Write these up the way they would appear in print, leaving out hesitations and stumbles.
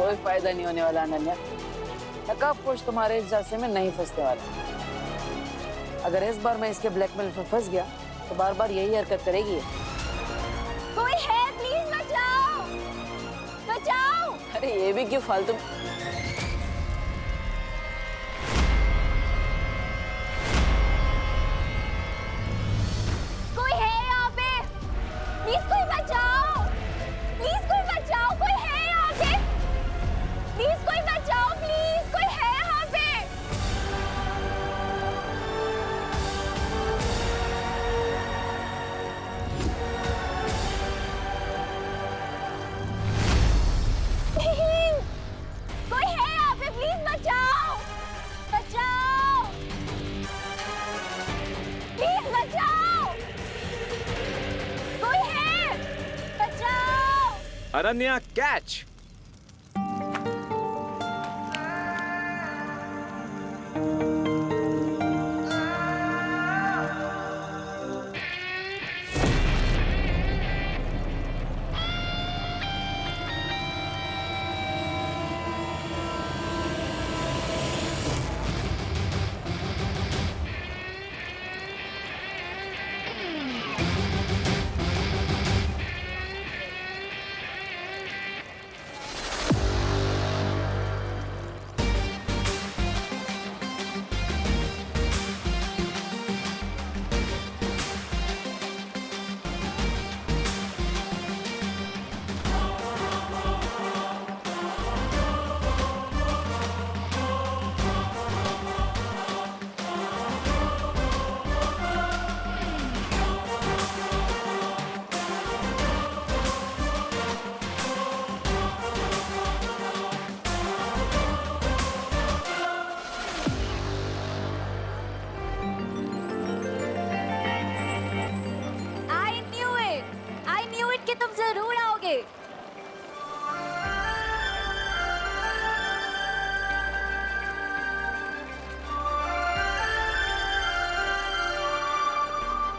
कोई फायदा नहीं होने वाला अनन्या। नकाब पोश तुम्हारे इस जासे में नहीं फंसने वाला। अगर इस बार मैं इसके ब्लैकमेल में फंस गया तो बार बार यही हरकत करेगी। कोई है, प्लीज बचाओ, बचाओ। अरे ये भी क्यों फालतू। कोई है यहाँ पे, प्लीज कोई बचाओ, प्लीज कोई बचाओ, कोई है यहाँ पे, प्लीज कोई बचाओ, प्लीज कोई है यहाँ पे। कोई है यहाँ पे, प्लीज बचाओ, बचाओ, प्लीज बचाओ, कोई है, बचाओ। Ananya catch. I knew it कि तुम जरूर आओगे।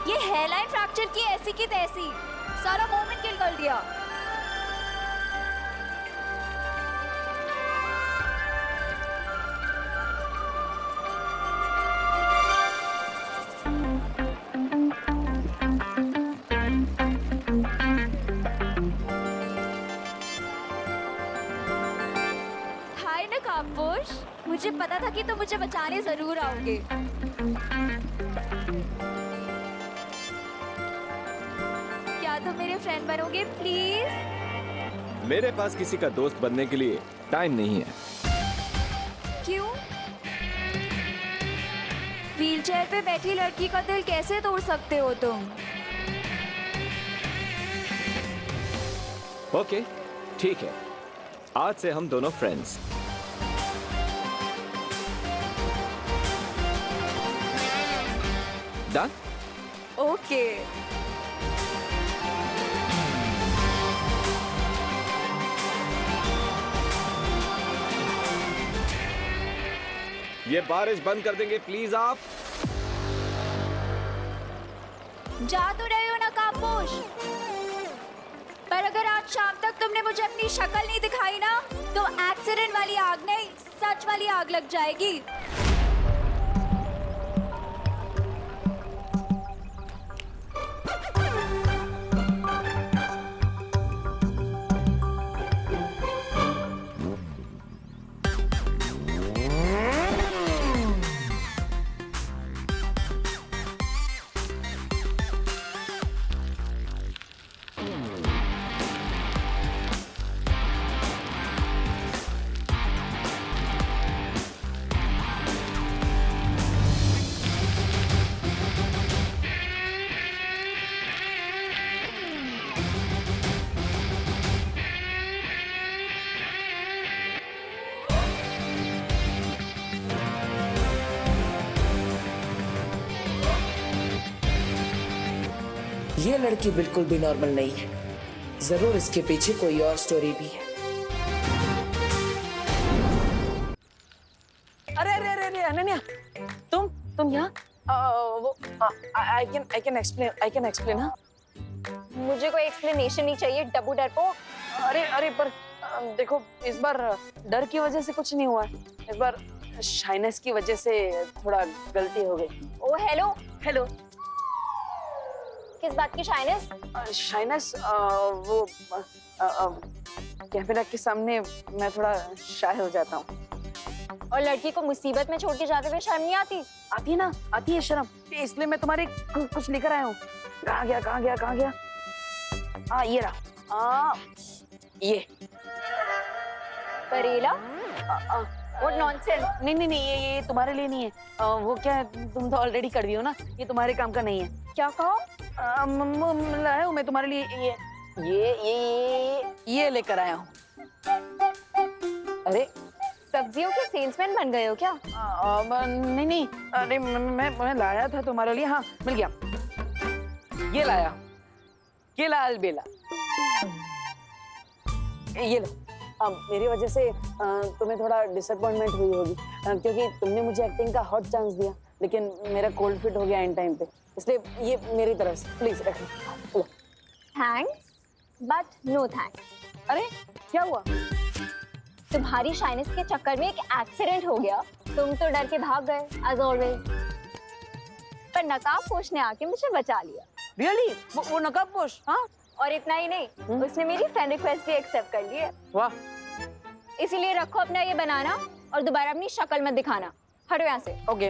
ये हेयरलाइन फ्रैक्चर की ऐसी की तैसी, सारा मोमेंट किल कर दिया। हाय नकाबपोश, मुझे पता था कि तुम मुझे बचाने जरूर आओगे। क्या तुम मेरे फ्रेंड बनोगे प्लीज? मेरे पास किसी का दोस्त बनने के लिए टाइम नहीं है। क्यों? व्हीलचेयर पे बैठी लड़की का दिल कैसे तोड़ सकते हो तुम? ओके, ठीक है, आज से हम दोनों फ्रेंड्स। डन? ओके। ये बारिश बंद कर देंगे प्लीज आप। जा तो रहे हो नकाबपोश, पर अगर आज शाम तक तुमने मुझे अपनी शक्ल नहीं दिखाई ना, तो एक्सीडेंट वाली आग नहीं, सच वाली आग लग जाएगी। ये लड़की बिल्कुल भी नॉर्मल नहीं है, जरूर इसके पीछे कोई और स्टोरी भी है। अरे अरे अरे अरे अनन्या, तुम यहाँ? वो आई कैन एक्सप्लेन। हाँ, मुझे कोई एक्सप्लेनेशन नहीं चाहिए, डब्बू डरपोक। अरे अरे पर देखो इस बार डर की वजह से कुछ नहीं हुआ है, इस बार शाइनेस की वजह से थोड़ा गलती हो गई। ओ हेलो, हेलो। किस बात की शाइनेस? शाइनेस वो कैमरा के सामने मैं थोड़ा शाय हो जाता हूँ। और लड़की को मुसीबत में छोड़ के जाते हुए शर्म नहीं आती? आती है ना, आती है शर्म, इसलिए मैं तुम्हारे कुछ लेकर आया हूँ। कहाँ गया कहाँ गया कहाँ गया? ये रहा। ये करेला? What nonsense? नहीं नहीं नहीं, ये तुम्हारे लिए नहीं है। वो क्या है, तुम तो ऑलरेडी कड़वी हो ना, ये तुम्हारे काम का नहीं है। क्या कहो? लाया हूँ मैं तुम्हारे लिए ये लेकर आया हूँ। अरे सब्जियों के सेल्समैन बन गए हो क्या? नहीं नहीं, अरे मैं लाया था तुम्हारे लिए। हाँ मिल गया, ये लाया, ये लाल बेला, ये लो। मेरी वजह से तुम्हें थोड़ा डिसअपॉइंटमेंट हुई होगी, क्योंकि तुमने मुझे एक्टिंग का हॉट चांस दिया, लेकिन मेरा कोल्ड फिट हो गया एंड टाइम पे, इसलिए ये मेरी तरफ से प्लीज रखो। Thanks but no thanks. अरे क्या हुआ? तुम्हारी शाइनेस के चक्कर में एक एक्सीडेंट हो गया, तुम तो डर के भाग गए एज ऑलवेज, पर नकाबपोश ने आके मुझे बचा लिया। रियली? वो नकाबपोश? हाँ। और इतना ही नहीं, उसने मेरी फ्रेंड रिक्वेस्ट भी एक्सेप्ट कर ली है। वाह। इसीलिए रखो अपना ये बनाना और दोबारा अपनी शक्ल मत दिखाना। हटो यहाँ से। ओके।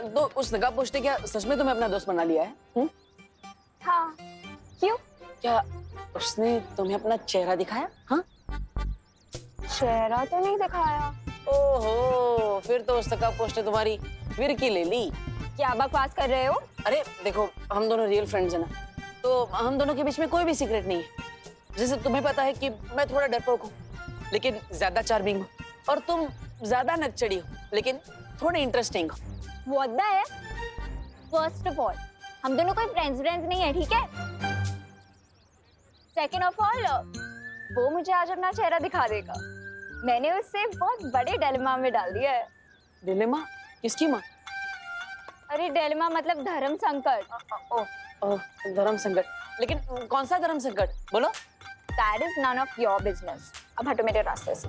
तो उस नकाबपोश ने क्या सच में तुम्हें अपना दोस्त बना लिया है? हाँ, क्यों? क्या उसने तुम्हें अपना चेहरा दिखाया? हाँ? चेहरा तो नहीं दिखाया। ओहो, फिर तो उस नकाबपोश ने तुम्हारी फिरकी ले ली। क्या बकवास कर रहे हो? अरे देखो, हम दोनों रियल फ्रेंड्स हैं ना, तो हम दोनों के बीच में कोई भी सीक्रेट नहीं है। जैसे तुम्हें पता है कि मैं थोड़ा डरपोक हूँ, लेकिन ज्यादा चार्मिंग हूँ, और तुम ज्यादा नकचड़ी हो, लेकिन थोड़ी इंटरेस्टिंग हो। What the है? First of all, हम दोनों कोई फ्रेंड्स नहीं है, ठीक है? Second of all, वो मुझे आज अपना चेहरा दिखा देगा। मैंने उससे बहुत बड़े डिलेमा में डाल दिया है। डिलेमा? किसकी माँ? अरे डिलेमा मतलब धर्म संकट। धर्म संकट? लेकिन कौन सा धर्म संकट? बोलो। That is none of your business. अब हटो मेरे रास्ते से।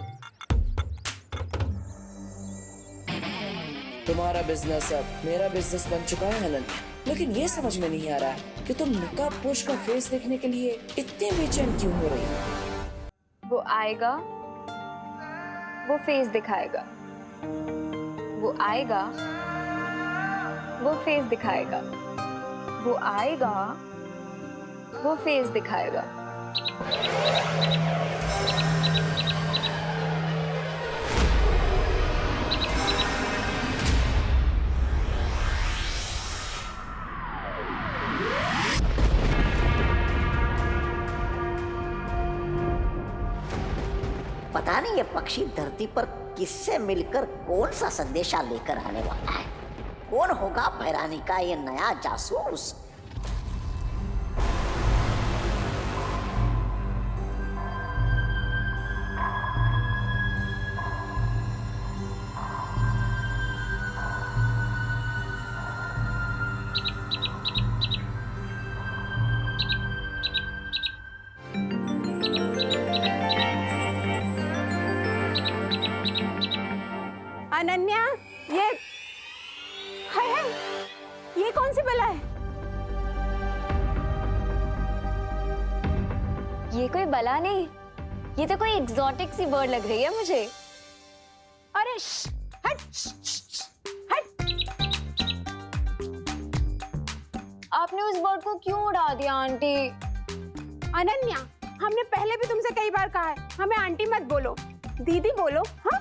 तुम्हारा बिजनेस अब मेरा बिजनेस बन चुका है हेलन, लेकिन ये समझ में नहीं आ रहा है कि तुम नकाबपोश का फेस देखने के लिए इतने बेचैन क्यों हो रही हो? वो आएगा, वो फेस दिखाएगा। वो आएगा, वो फेस दिखाएगा। वो आएगा, वो फेस दिखाएगा। पता नहीं ये पक्षी धरती पर किससे मिलकर कौन सा संदेशा लेकर आने वाला है। कौन होगा भैरानी का ये नया जासूस? अनन्या, ये हाय हाय, ये कौन सी बला है? ये कोई बला नहीं, ये तो कोई एग्जॉटिक सी बर्ड लग रही है मुझे। अरे हट, हट। आपने उस बर्ड को क्यों उड़ा दिया आंटी? अनन्या, हमने पहले भी तुमसे कई बार कहा है, हमें आंटी मत बोलो, दीदी बोलो। हाँ?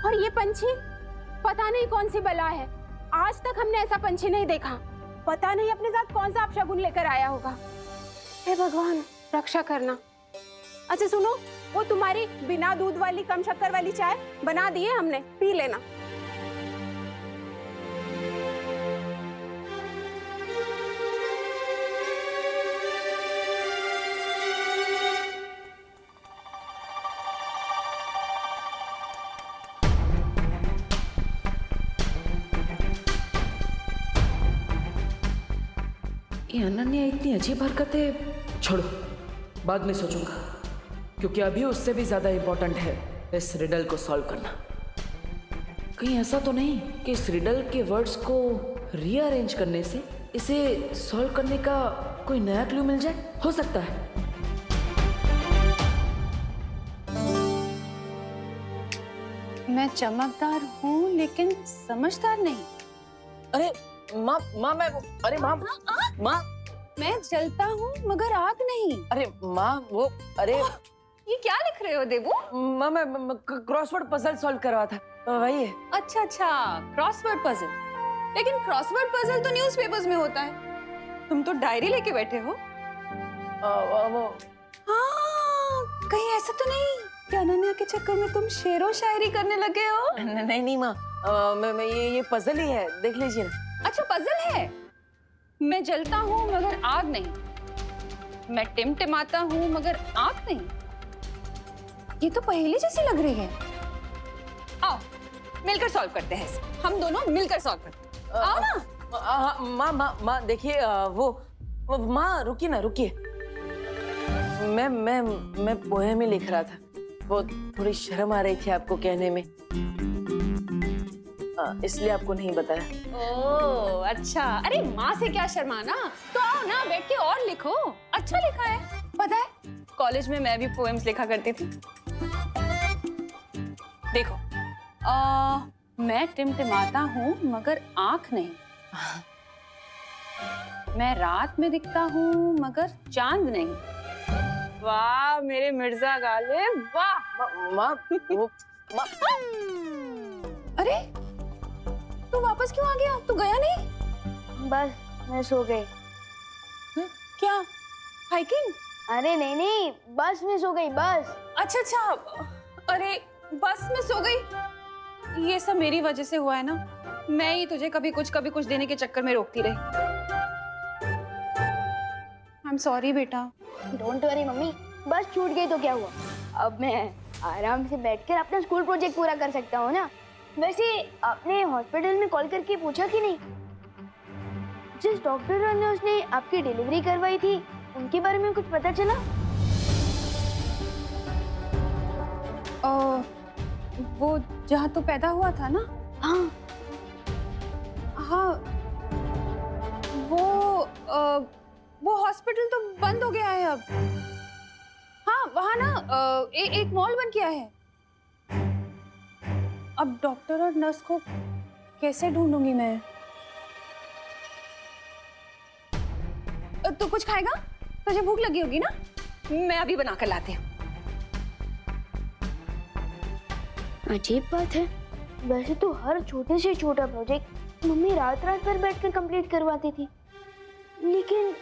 और ये पंछी पता नहीं कौन सी बला है, आज तक हमने ऐसा पंछी नहीं देखा। पता नहीं अपने साथ कौन सा अपशगुन लेकर आया होगा। हे भगवान, रक्षा करना। अच्छा सुनो, वो तुम्हारी बिना दूध वाली कम शक्कर वाली चाय बना दी है हमने, पी लेना। ये अनन्या इतनी अजीब हरकतें छोड़ो, बाद में सोचूंगा, क्योंकि अभी उससे भी ज्यादा इंपॉर्टेंट है इस रिडल को सॉल्व करना। कहीं ऐसा तो नहीं कि इस रिडल के वर्ड्स को रीअरेंज करने से इसे सॉल्व करने का कोई नया क्लू मिल जाए? हो सकता है। मैं चमकदार हूँ लेकिन समझदार नहीं। अरे माँ माँ मैं अरे माँ माँ मैं जलता हूँ मगर आग नहीं। अरे माँ वो अरे ये क्या लिख रहे हो देवू? माँ मैं क्रॉसवर्ड पजल सॉल्व कर रहा था, वही है। अच्छा अच्छा, क्रॉसवर्ड पजल। लेकिन क्रॉसवर्ड पजल तो न्यूज़पेपर्स में होता है, तुम तो डायरी लेके बैठे हो। वो हाँ, कहीं ऐसा तो नहीं कि अनन्या के चक्कर में तुम शेरो शायरी करने लगे हो? नहीं माँ, मैं ये पजल ही है, देख लीजिए ना। अच्छा पजल है। मैं जलता हूँ मगर आग नहीं, मैं टिमटिमाता हूँ मगर आग नहीं। ये तो पहेली जैसी लग रही है। आओ मिलकर सॉल्व करते हैं इसे। हम दोनों मिलकर सॉल्व करते हैं। आओ ना। माँ देखिए, वो माँ रुकिए ना, रुकिए। मैं पोएम ही लिख रहा था, वो थोड़ी शर्म आ रही थी आपको कहने में, इसलिए आपको नहीं बताया। ओह अच्छा, अरे माँ से क्या शर्माना, तो आओ ना बैठ के और लिखो। अच्छा लिखा है। पता है कॉलेज में मैं भी पोएम्स लिखा करती थी। देखो, मैं टिमटिमाता हूँ मगर आँख नहीं, मैं रात में दिखता हूँ मगर चांद नहीं। वाह मेरे मिर्जा गालिब, वाह। माँ वो अरे तू वापस क्यों आ गया? तू गया नहीं? बस मैं सो गई। क्या हाइकिंग? अरे नहीं नहीं, बस में सो गई, बस। अच्छा अच्छा, अरे बस में सो गई। ये सब मेरी वजह से हुआ है ना, मैं ही तुझे कभी कुछ देने के चक्कर में रोकती रही। आई एम सॉरी बेटा। डोंट वरी मम्मी, बस छूट गई तो क्या हुआ, अब मैं आराम से बैठकर अपना स्कूल प्रोजेक्ट पूरा कर सकता हूँ ना। वैसे आपने हॉस्पिटल में कॉल करके पूछा कि नहीं, जिस डॉक्टर ने उसने आपकी डिलीवरी करवाई थी उनके बारे में कुछ पता चला? वो जहाँ तो पैदा हुआ था ना? हाँ हाँ, वो हॉस्पिटल तो बंद हो गया है अब। हाँ वहाँ ना एक मॉल बन गया है। अब डॉक्टर और नर्स को कैसे ढूंढूंगी मैं? तू कुछ खाएगा? तुझे भूख लगी होगी ना? मैं अभी बना कर लाती हूँ। अजीब बात है, वैसे तो हर छोटे से छोटा प्रोजेक्ट मम्मी रात रात भर बैठकर कंप्लीट करवाती थी, लेकिन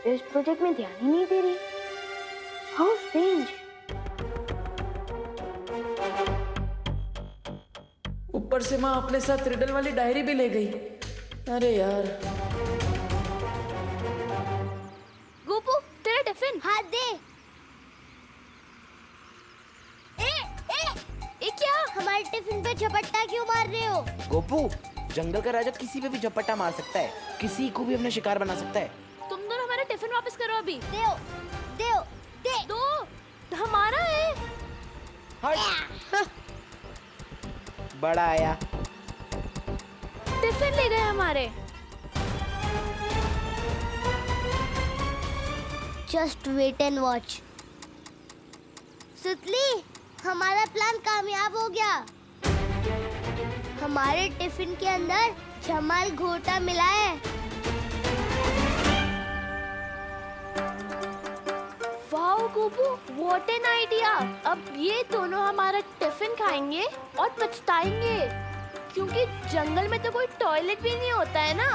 इस प्रोजेक्ट में ध्यान ही नहीं दे रही। How strange. ऊपर से माँ अपने साथ रिडल वाली डायरी भी ले गई। अरे यार। गोपू तेरा टिफिन। हाथ दे। ए क्या, हमारे टिफिन पे झपट्टा क्यों मार रहे हो? गोपू, जंगल का राजा किसी पे भी झपट्टा मार सकता है, किसी को भी अपना शिकार बना सकता है। तुम दोनों हमारा टिफिन वापस करो अभी। दे दो, हमारा है। हट। बड़ा आया। टिफिन ले गए हमारे। Just wait and watch. सुतली, हमारा प्लान कामयाब हो गया। हमारे टिफिन के अंदर जमाल घोटा मिला है। Wow Gopu, what an idea. अब ये दोनों हमारा टिफिन खाएंगे और पछताएंगे, क्योंकि जंगल में तो कोई टॉयलेट भी नहीं होता है ना।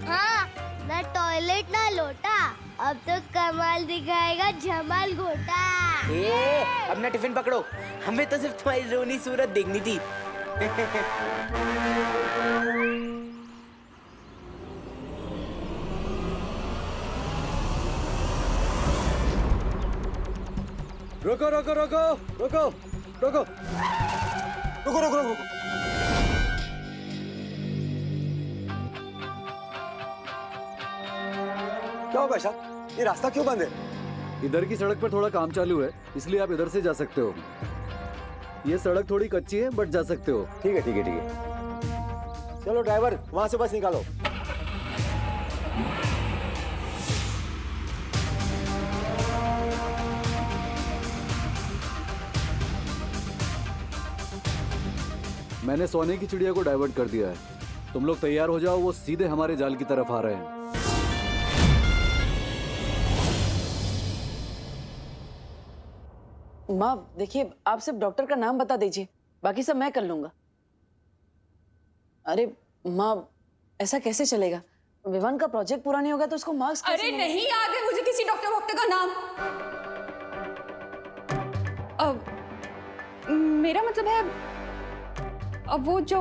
हाँ, ना टॉयलेट ना लोटा, अब तो कमाल दिखाएगा जमाल घोटा। अपना टिफिन पकड़ो, हमें तो सिर्फ तुम्हारी रोनी सूरत देखनी थी। रुको रुको रुको रुको रुको रुको रुको रुको। क्या हुआ भाई? ये रास्ता क्यों बंद है? इधर की सड़क पर थोड़ा काम चालू है, इसलिए आप इधर से जा सकते हो। ये सड़क थोड़ी कच्ची है, बट जा सकते हो। ठीक है ठीक है ठीक है। चलो ड्राइवर, वहां से बस निकालो। मैंने सोने की चिड़िया को डाइवर्ट कर दिया है। तुम लोग तैयार हो जाओ, वो सीधे हमारे जाल की तरफ आ रहे हैं। माँ देखिए, आप सिर्फ डॉक्टर का नाम बता दीजिए, बाकी सब मैं कर लूंगा। अरे माँ, ऐसा कैसे चलेगा? विवान का प्रोजेक्ट पूरा नहीं होगा तो उसको मार्क्स कैसे अरे मिलेंगे? नहीं याद है मुझे किसी डॉक्टर वॉक्टर का नाम। मेरा मतलब है, अब वो जो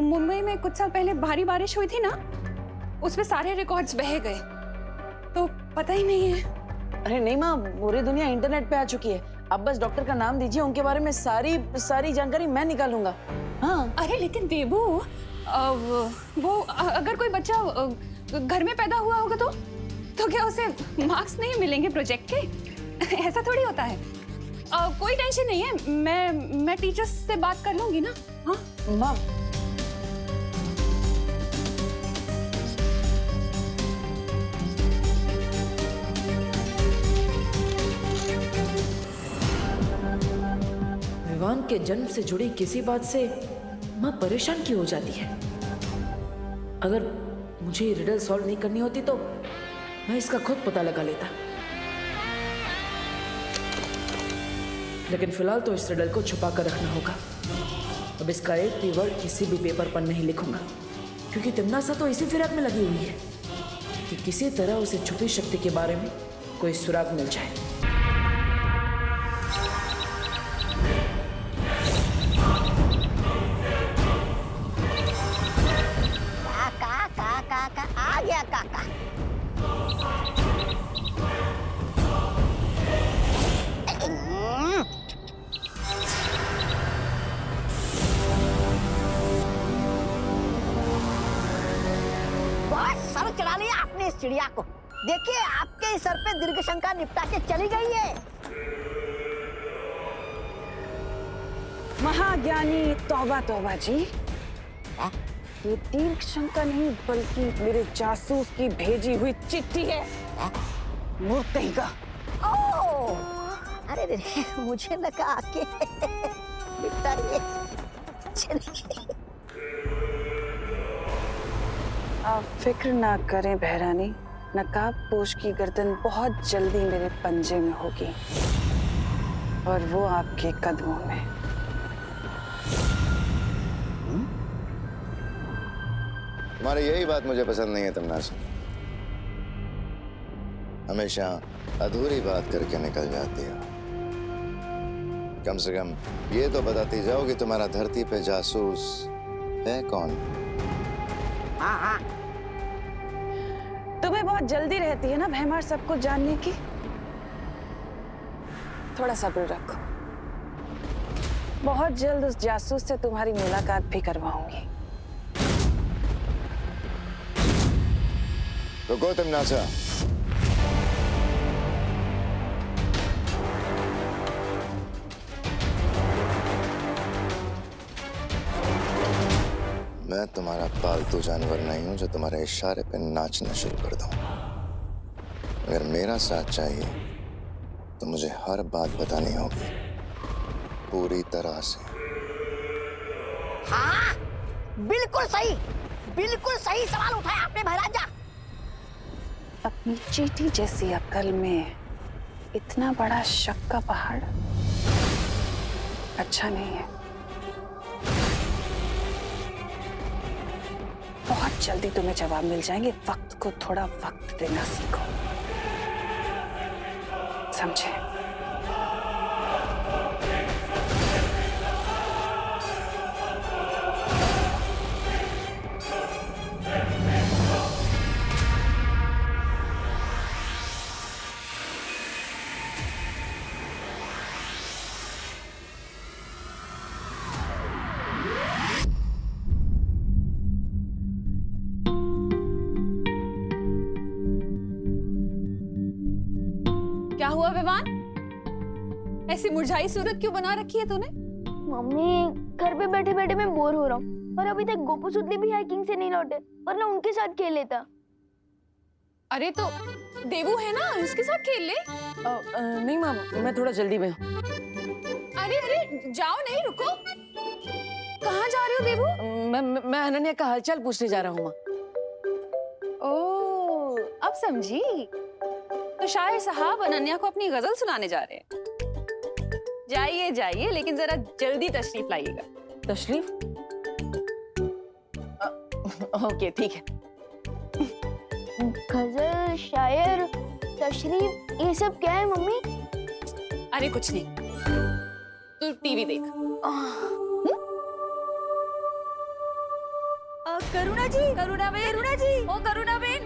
मुंबई में कुछ साल पहले भारी बारिश हुई थी ना, उसमें सारे रिकॉर्ड्स बह गए, तो पता ही नहीं है। अरे नहीं माँ, पूरी दुनिया इंटरनेट पे आ चुकी है। आप बस डॉक्टर का नाम दीजिए, उनके बारे में सारी जानकारी मैं निकालूंगा। हाँ। अरे लेकिन देबू, वो अगर कोई बच्चा घर में पैदा हुआ होगा तो क्या उसे मार्क्स नहीं मिलेंगे प्रोजेक्ट के? ऐसा थोड़ी होता है। कोई टेंशन नहीं है, मैं टीचर्स से बात कर लूंगी ना। हाँ माँ, विवान के जन्म से जुड़ी किसी बात से माँ परेशान क्यों हो जाती है? अगर मुझे ये रिडल सॉल्व नहीं करनी होती तो मैं इसका खुद पता लगा लेता, लेकिन फिलहाल तो इस रिडल को छुपा कर रखना होगा। अब इसका एक भी वर्ड किसी भी पेपर पर नहीं लिखूंगा, क्योंकि तिमनासा तो इसी फिराक में लगी हुई है कि किसी तरह उसे छुपी शक्ति के बारे में कोई सुराग मिल जाए। काका आ गया काका। बहुत सर चढ़ा लिया आपने इस चिड़िया को। देखिए आपके सर पे दीर्घ शंका निपटा के चली गई है। महाज्ञानी तौबा तौबा जी, ये दीर्घ शंका नहीं बल्कि मेरे जासूस की भेजी हुई चिट्ठी है। मूर्ति का। ओह, अरे रे, मुझे लगा आके निपटाइए। चलिए। आप फिक्र ना करें बहरानी, नकाब पोश की गर्दन बहुत जल्दी मेरे पंजे में होगी और वो आपके कदमों में। तुम्हारी यही बात मुझे पसंद नहीं है तमन्नासा। हमेशा अधूरी बात करके निकल जाती हो। कम से कम ये तो बताती जाओ कि तुम्हारा धरती पे जासूस है कौन? हाँ हाँ, तुम्हें बहुत जल्दी रहती है ना भैमार सब कुछ जानने की। थोड़ा सब्र रखो, बहुत जल्द उस जासूस से तुम्हारी मुलाकात भी करवाऊंगी। रुको तमन्नासा, मैं तुम्हारा पालतू जानवर नहीं हूं जो तुम्हारे इशारे पे नाचना शुरू कर दूं। अगर मेरा साथ चाहिए तो मुझे हर बात बतानी होगी पूरी तरह से। हाँ, बिल्कुल सही सवाल उठाया आपने महाराजा। अपनी चींटी जैसी अक्ल में इतना बड़ा शक का पहाड़ अच्छा नहीं है। बहुत जल्दी तुम्हें जवाब मिल जाएंगे। वक्त को थोड़ा वक्त देना सीखो, समझे? हुआ विवान? ऐसी मुरझाई सूरत क्यों बना रखी है तूने? मम्मी घर पे बैठे बैठे मैं बोर हो रहा हूँ और अभी तक गोपू सुतली भी हाइकिंग से नहीं लौटे, वरना उनके साथ खेल लेता। अरे तो देवू है ना, उसके साथ खेल ले। नहीं माँ, मैं थोड़ा जल्दी में हूँ। अरे अरे जाओ, नहीं रुको। कहाँ जा रहे हो देवू? मैं अनन्या का हालचाल पूछने जा रहा हूँ माँ। ओह, अब समझी। तो शायर साहब अनन्या को अपनी गजल सुनाने जा रहे हैं। जाइए जाइए, लेकिन जरा जल्दी तशरीफ लाइएगा। तशरीफ? ओके ठीक है। गजल, शायर, तशरीफ, ये सब क्या है मम्मी? अरे कुछ नहीं, तू टीवी देख। करुणा जी, करुणा जी, ओ करुणा बेन।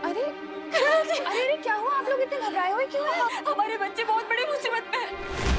अरे अरे क्या हुआ? आप लोग इतने घबराए हुए क्यों हैं? हमारे बच्चे बहुत बड़ी मुसीबत में हैं।